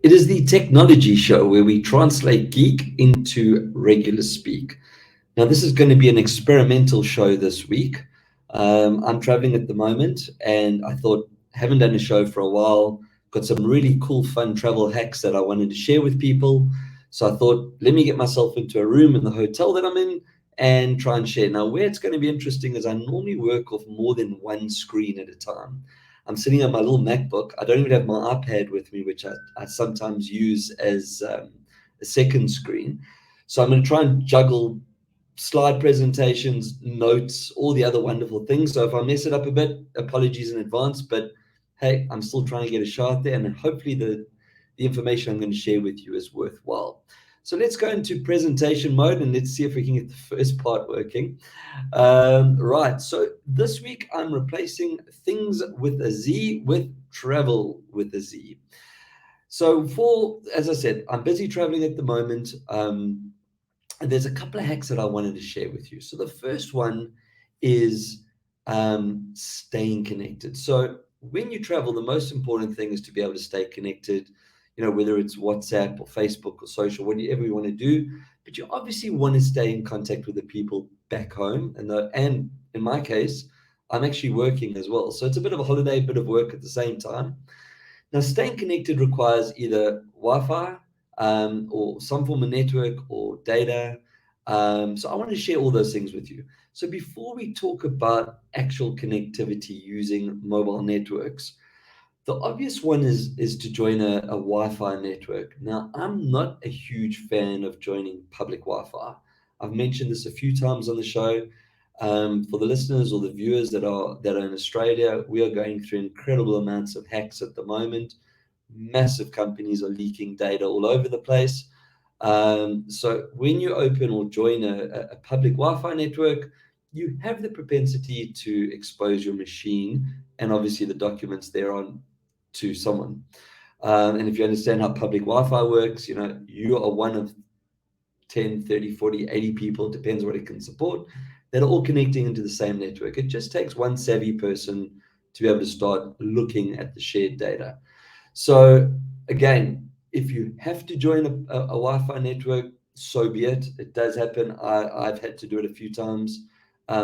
It is the technology show where we translate geek into regular speak. Now, this is going to be an experimental show this week. I'm traveling at the moment, and I thought, haven't done a show for a while, got some really cool, fun travel hacks that I wanted to share with people. So I thought, let me get myself into a room in the hotel that I'm in and try and share. Now, where it's going to be interesting is I normally work off more than one screen at a time. I'm sitting on my little MacBook. I don't even have my iPad with me, which I sometimes use as a second screen. So I'm going to try and juggle slide presentations, notes, all the other wonderful things. So if I mess it up a bit, apologies in advance, but hey, I'm still trying to get a shot there, and hopefully the information I'm going to share with you is worthwhile. So let's go into presentation mode and let's see if we can get the first part working. Right, so this week I'm replacing things with a Z with travel with a Z. So as I said, I'm busy traveling at the moment. And there's a couple of hacks that I wanted to share with you. So the first one is staying connected. So when you travel, the most important thing is to be able to stay connected, whether it's WhatsApp or Facebook or social, whatever you want to do. But you obviously want to stay in contact with the people back home. And in my case, I'm actually working as well. So it's a bit of a holiday, a bit of work at the same time. Now, staying connected requires either Wi-Fi or some form of network or data. So I want to share all those things with you. So before we talk about actual connectivity using mobile networks, the obvious one is to join a Wi-Fi network. Now, I'm not a huge fan of joining public Wi-Fi. I've mentioned this a few times on the show. For the listeners or the viewers that are in Australia, we are going through incredible amounts of hacks at the moment. Massive companies are leaking data all over the place. So when you open or join a public Wi-Fi network, you have the propensity to expose your machine and obviously the documents thereon to someone. And if you understand how public Wi-Fi works, you are one of 10, 30, 40, 80 people, depends what it can support, that are all connecting into the same network. It just takes one savvy person to be able to start looking at the shared data. So again, if you have to join a Wi-Fi network, so be it. It does happen. I've had to do it a few times,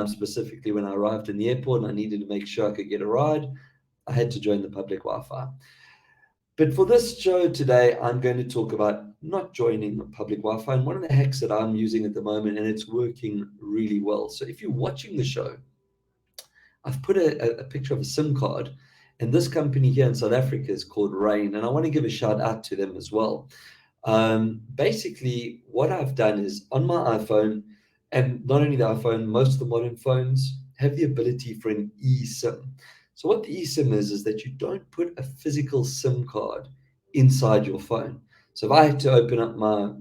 specifically when I arrived in the airport and I needed to make sure I could get a ride. I had to join the public Wi-Fi. But for this show today, I'm going to talk about not joining public Wi-Fi. And one of the hacks that I'm using at the moment, and it's working really well. So if you're watching the show, I've put a picture of a SIM card. And this company here in South Africa is called Rain. And I want to give a shout out to them as well. Basically, what I've done is on my iPhone, and not only the iPhone, most of the modern phones have the ability for an eSIM. So what the eSIM is that you don't put a physical SIM card inside your phone. So if I had to open up my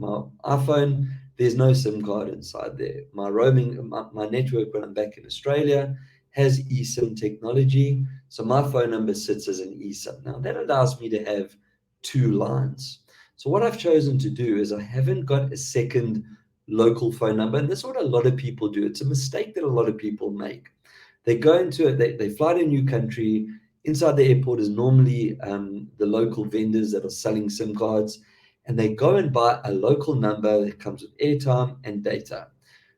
iPhone, there's no SIM card inside there. My roaming, my network when I'm back in Australia has eSIM technology. So my phone number sits as an eSIM. Now that allows me to have two lines. So what I've chosen to do is I haven't got a second local phone number. And this is what a lot of people do. It's a mistake that a lot of people make. They go into it, they fly to a new country. Inside the airport is normally the local vendors that are selling SIM cards, and they go and buy a local number that comes with airtime and data.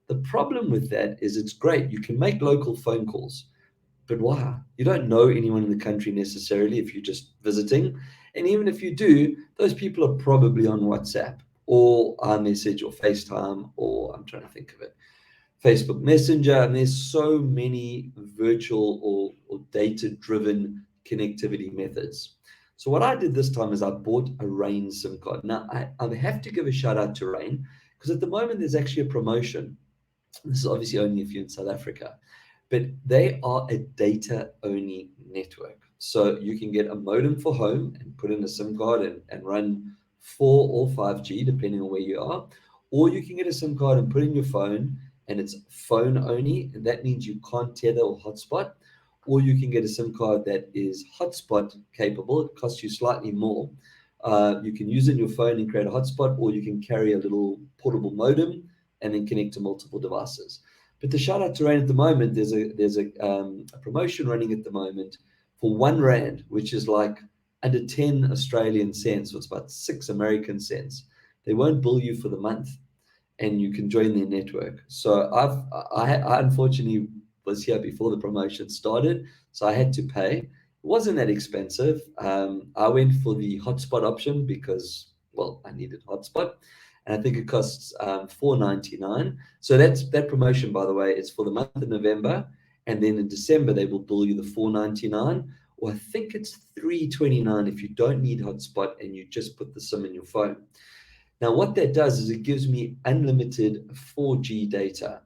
The problem with that is it's great. You can make local phone calls, but why? You don't know anyone in the country necessarily if you're just visiting. And even if you do, those people are probably on WhatsApp or iMessage or FaceTime, or I'm trying to think of it, Facebook Messenger, and there's so many virtual or data-driven connectivity methods. So what I did this time is I bought a Rain SIM card. Now, I have to give a shout out to Rain because at the moment there's actually a promotion. This is obviously only if you're in South Africa, but they are a data-only network. So you can get a modem for home and put in a SIM card and run 4 or 5G, depending on where you are. Or you can get a SIM card and put in your phone, and it's phone only, and that means you can't tether or hotspot. Or you can get a SIM card that is hotspot capable. It costs you slightly more. You can use it in your phone and create a hotspot, or you can carry a little portable modem and then connect to multiple devices. But the shout out to Rain at the moment, there's a promotion running at the moment for R1, which is like under 10 Australian cents, so it's about 6 American cents. They won't bill you for the month, and you can join their network. So I unfortunately was here before the promotion started, so I had to pay. It wasn't that expensive. I went for the hotspot option because, well, I needed hotspot, and I think it costs $4.99. So that promotion, by the way, is for the month of November, and then in December they will bill you the $4.99, or I think it's $3.29 if you don't need hotspot and you just put the SIM in your phone. Now, what that does is it gives me unlimited 4G data.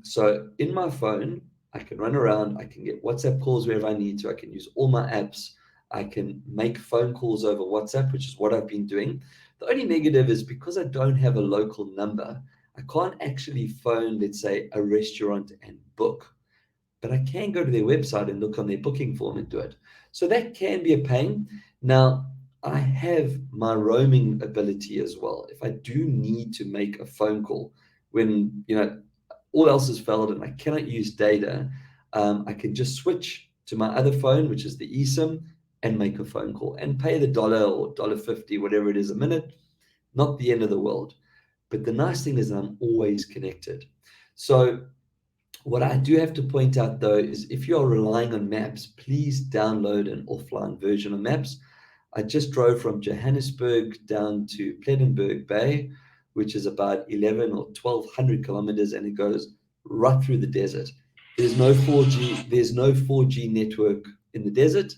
So in my phone, I can run around, I can get WhatsApp calls wherever I need to, I can use all my apps, I can make phone calls over WhatsApp, which is what I've been doing. The only negative is because I don't have a local number, I can't actually phone, let's say, a restaurant and book. But I can go to their website and look on their booking form and do it. So that can be a pain. Now, I have my roaming ability as well. If I do need to make a phone call when, all else has failed and I cannot use data, I can just switch to my other phone, which is the eSIM, and make a phone call and pay the dollar or $1.50, whatever it is a minute. Not the end of the world. But the nice thing is that I'm always connected. So what I do have to point out, though, is if you are relying on maps, please download an offline version of maps. I just drove from Johannesburg down to Plettenberg Bay, which is about 11 or 1,200 kilometers, and it goes right through the desert. There's no 4G. There's no 4G network in the desert,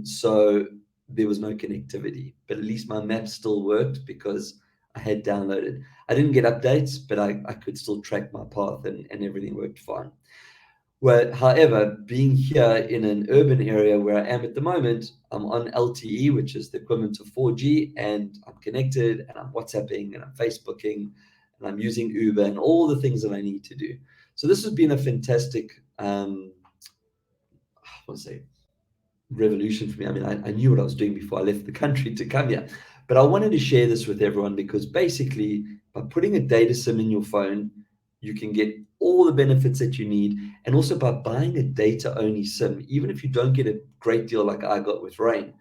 so there was no connectivity. But at least my map still worked because I had downloaded. I didn't get updates, but I could still track my path, and everything worked fine. Well, however, being here in an urban area where I am at the moment, I'm on LTE, which is the equivalent of 4G, and I'm connected, and I'm WhatsApping, and I'm Facebooking, and I'm using Uber, and all the things that I need to do. So this has been a fantastic, revolution for me. I mean, I knew what I was doing before I left the country to come here, but I wanted to share this with everyone because basically, by putting a data SIM in your phone, you can get all the benefits that you need. And also by buying a data-only SIM, even if you don't get a great deal like I got with Rain,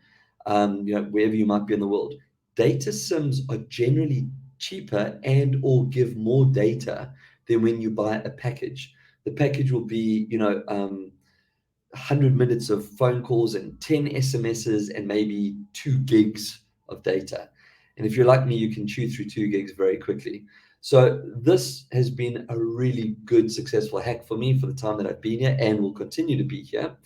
wherever you might be in the world, data SIMs are generally cheaper and or give more data than when you buy a package. The package will be, 100 minutes of phone calls and 10 SMSs and maybe 2 gigs of data. And if you're like me, you can chew through 2 gigs very quickly. So this has been a really good, successful hack for me for the time that I've been here and will continue to be here.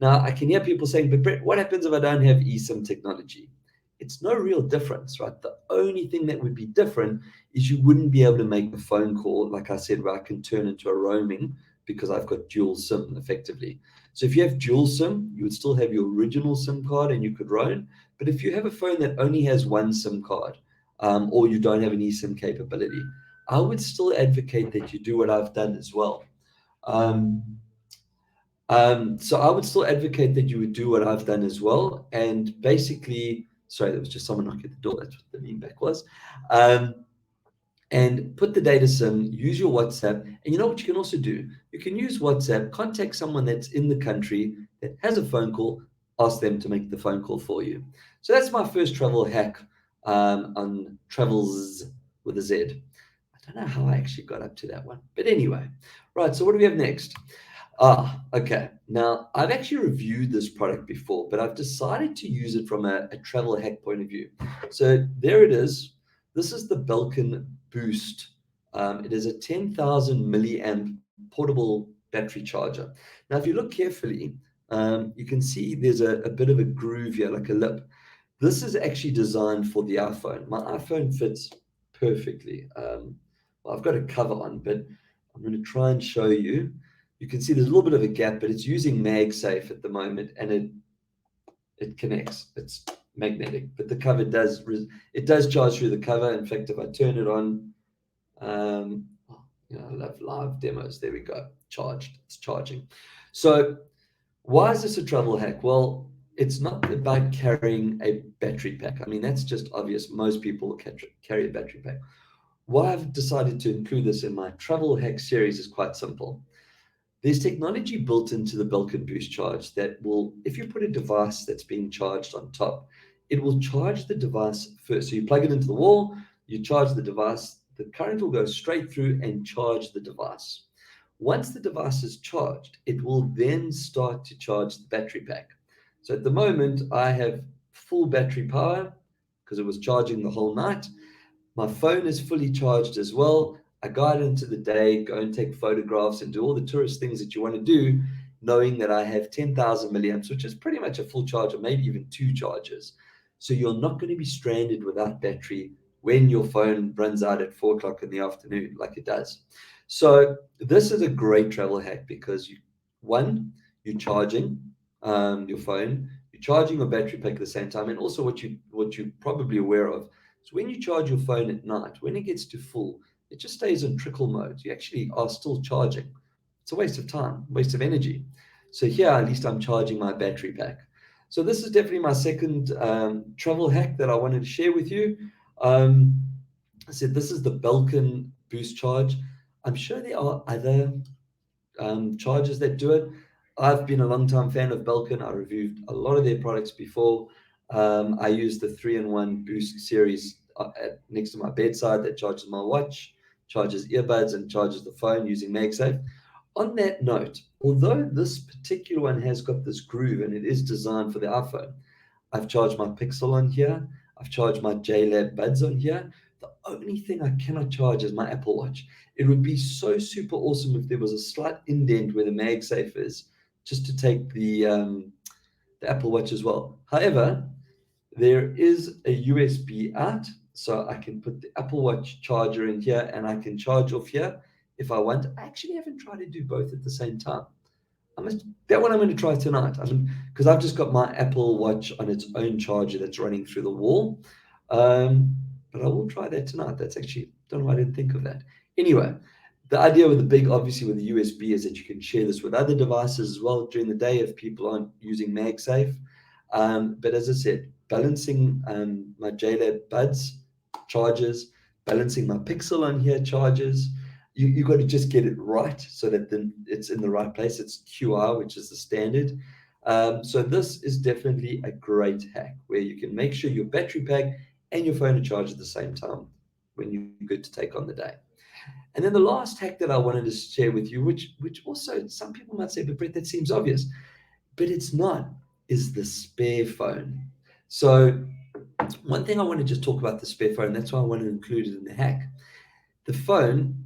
Now, I can hear people saying, but Brett, what happens if I don't have eSIM technology? It's no real difference, right? The only thing that would be different is you wouldn't be able to make a phone call, like I said, where I can turn into a roaming because I've got dual SIM effectively. So if you have dual SIM, you would still have your original SIM card and you could roam. But if you have a phone that only has one SIM card, or you don't have an eSIM capability, I would still advocate that you do what I've done as well. So I would still advocate that you would do what I've done as well. And basically, sorry, there was just someone knocking at the door. That's what the lean back was. And put the data SIM, use your WhatsApp. And you know what you can also do? You can use WhatsApp, contact someone that's in the country that has a phone call, ask them to make the phone call for you. So that's my first travel hack on Travels with a Z. I don't know how I actually got up to that one. But anyway, right, so what do we have next? Okay. Now, I've actually reviewed this product before, but I've decided to use it from a travel hack point of view. So there it is. This is the Belkin Boost. It is a 10,000 milliamp portable battery charger. Now, if you look carefully, you can see there's a bit of a groove here, like a lip. This is actually designed for the iPhone. My iPhone fits perfectly. Well, I've got a cover on, but I'm going to try and show you. You can see there's a little bit of a gap, but it's using MagSafe at the moment, and it connects. It's magnetic, but the cover does charge through the cover. In fact, if I turn it on, I love live demos. There we go. Charged. It's charging. So why is this a travel hack? Well, it's not about carrying a battery pack. I mean, that's just obvious. Most people carry a battery pack. Why I've decided to include this in my travel hack series is quite simple. There's technology built into the Belkin Boost Charge that will, if you put a device that's being charged on top, it will charge the device first. So you plug it into the wall, you charge the device, the current will go straight through and charge the device. Once the device is charged, it will then start to charge the battery pack. So at the moment, I have full battery power because it was charging the whole night. My phone is fully charged as well. I go out into the day, go and take photographs and do all the tourist things that you want to do, knowing that I have 10,000 milliamps, which is pretty much a full charge or maybe even 2 charges. So you're not going to be stranded without battery when your phone runs out at 4 o'clock in the afternoon, like it does. So this is a great travel hack because you're charging your phone, you're charging your battery pack at the same time, and also what you're probably aware of. So when you charge your phone at night, when it gets to full, it just stays in trickle mode. You actually are still charging. It's a waste of time, waste of energy. So here, at least I'm charging my battery pack. So this is definitely my second travel hack that I wanted to share with you. I said this is the Belkin Boost Charge. I'm sure there are other chargers that do it. I've been a long time fan of Belkin. I reviewed a lot of their products before. I use the 3-in-1 Boost series next to my bedside that charges my watch, charges earbuds, and charges the phone using MagSafe. On that note, although this particular one has got this groove and it is designed for the iPhone, I've charged my Pixel on here. I've charged my JLab buds on here. The only thing I cannot charge is my Apple Watch. It would be so super awesome if there was a slight indent where the MagSafe is, just to take the Apple Watch as well. However, there is a USB out, so I can put the Apple Watch charger in here and I can charge off here if I want. I actually haven't tried to do both at the same time. That one I'm going to try tonight. Because I've just got my Apple Watch on its own charger that's running through the wall. But I will try that tonight. That's actually, don't know why I didn't think of that. Anyway, the idea with obviously with the USB is that you can share this with other devices as well during the day if people aren't using MagSafe. But as I said, balancing my JLab buds charges, balancing my Pixel on here charges. You got to just get it right so that then it's in the right place. It's QR, which is the standard. So this is definitely a great hack where you can make sure your battery pack and your phone are charged at the same time when you're good to take on the day. And then the last hack that I wanted to share with you, which also some people might say, but Brett, that seems obvious, but it's not, is the spare phone. So one thing I want to just talk about the spare phone, that's why I want to include it in the hack. The phone,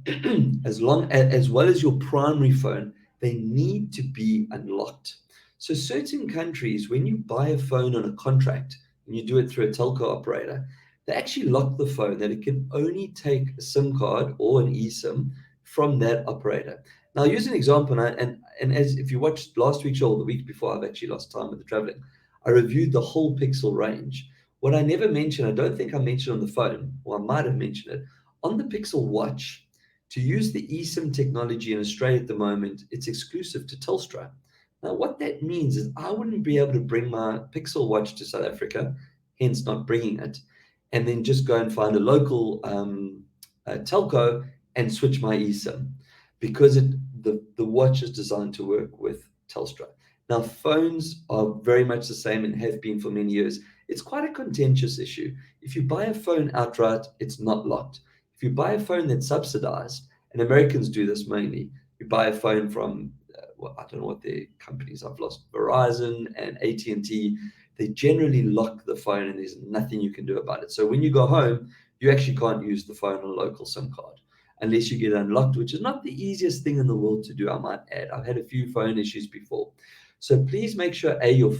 as well as your primary phone, they need to be unlocked. So certain countries, when you buy a phone on a contract and you do it through a telco operator, they actually lock the phone that it can only take a SIM card or an eSIM from that operator. Now, I'll use an example, and as if you watched last week's show or the week before, I've actually lost time with the traveling. I reviewed the whole Pixel range. What I never mentioned, I don't think I mentioned on the phone, or I might have mentioned it, on the Pixel Watch, to use the eSIM technology in Australia at the moment, it's exclusive to Telstra. Now, what that means is I wouldn't be able to bring my Pixel Watch to South Africa, hence not bringing it, and then just go and find a local telco and switch my eSIM because the watch is designed to work with Telstra. Now, phones are very much the same and have been for many years. It's quite a contentious issue. If you buy a phone outright, it's not locked. If you buy a phone that's subsidized, and Americans do this mainly, you buy a phone from, I don't know what their companies, I've lost, Verizon and AT&T, they generally lock the phone and there's nothing you can do about it. So when you go home, you actually can't use the phone on a local SIM card unless you get it unlocked, which is not the easiest thing in the world to do, I might add. I've had a few phone issues before. So please make sure, your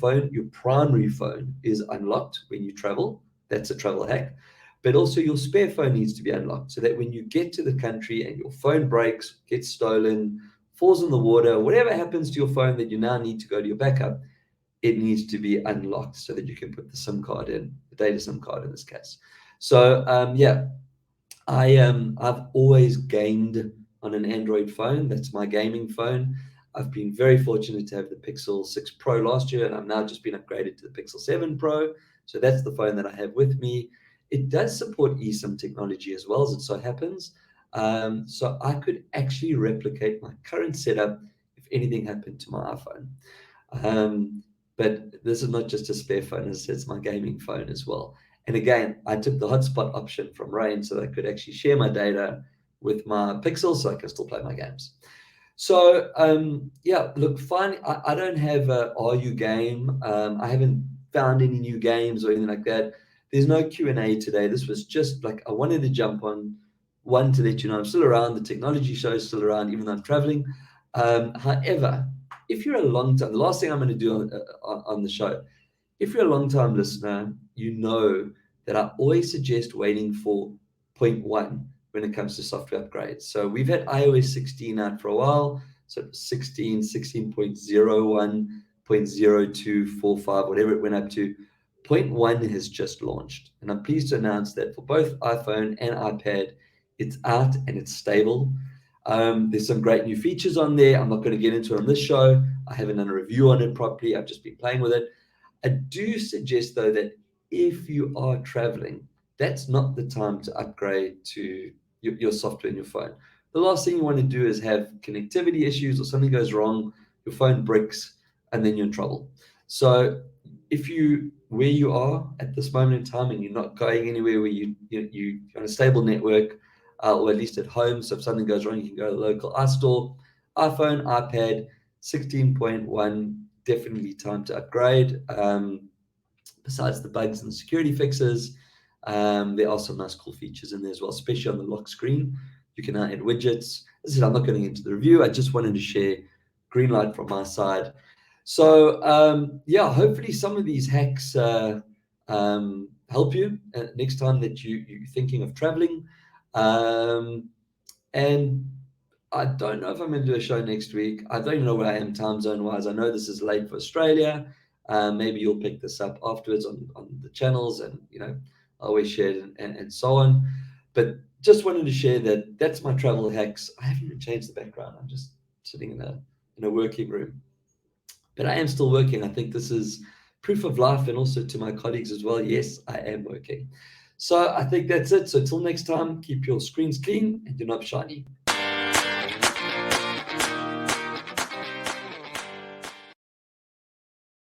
primary phone is unlocked when you travel. That's a travel hack. But also your spare phone needs to be unlocked so that when you get to the country and your phone breaks, gets stolen, falls in the water, whatever happens to your phone that you now need to go to your backup, it needs to be unlocked so that you can put the SIM card in, the data SIM card in this case. So I've always gamed on an Android phone. That's my gaming phone. I've been very fortunate to have the Pixel 6 Pro last year, and I've now just been upgraded to the Pixel 7 Pro. So that's the phone that I have with me. It does support eSIM technology as well, as it so happens. So I could actually replicate my current setup if anything happened to my iPhone. But this is not just a spare phone, it's my gaming phone as well. And again, I took the hotspot option from Rain so that I could actually share my data with my Pixel so I can still play my games. So yeah, look, fine. I don't have a Are You game. I haven't found any new games or anything like that. There's no Q&A today. This was just like I wanted to jump on one to let you know I'm still around. The technology show is still around, even though I'm traveling. However, if you're a long time, the last thing I'm going to do on the show, if you're a long time listener, you know that I always suggest waiting for 0.1 when it comes to software upgrades. So we've had iOS 16 out for a while. So 16, 16.01, 0.0245, whatever it went up to. 0.1 has just launched. And I'm pleased to announce that for both iPhone and iPad, it's out and it's stable. There's some great new features on there. I'm not going to get into it on this show. I haven't done a review on it properly. I've just been playing with it. I do suggest, though, that if you are traveling, that's not the time to upgrade to your software in your phone. The last thing you want to do is have connectivity issues or something goes wrong, your phone bricks, and then you're in trouble. So if where you are at this moment in time and you're not going anywhere, where you're on a stable network, or at least at home, so if something goes wrong, you can go to the local iStore. iPhone, iPad, 16.1, definitely time to upgrade. Besides the bugs and security fixes, there are some nice cool features in there as well, especially on the lock screen. You can now add widgets. As I said, I'm not going into the review. I just wanted to share green light from my side. So yeah, hopefully some of these hacks help you next time that you're thinking of traveling. And I don't know if I'm going to do a show next week. I don't even know where I am time zone wise. I know this is late for Australia. Maybe you'll pick this up afterwards on the channels, and I always share it and so on. But just wanted to share that's my travel hacks. I haven't even changed the background. I'm just sitting in a working room. But I am still working. I think this is proof of life, and also to my colleagues as well. Yes, I am working. So I think that's it. So till next time, keep your screens clean and your knobs shiny.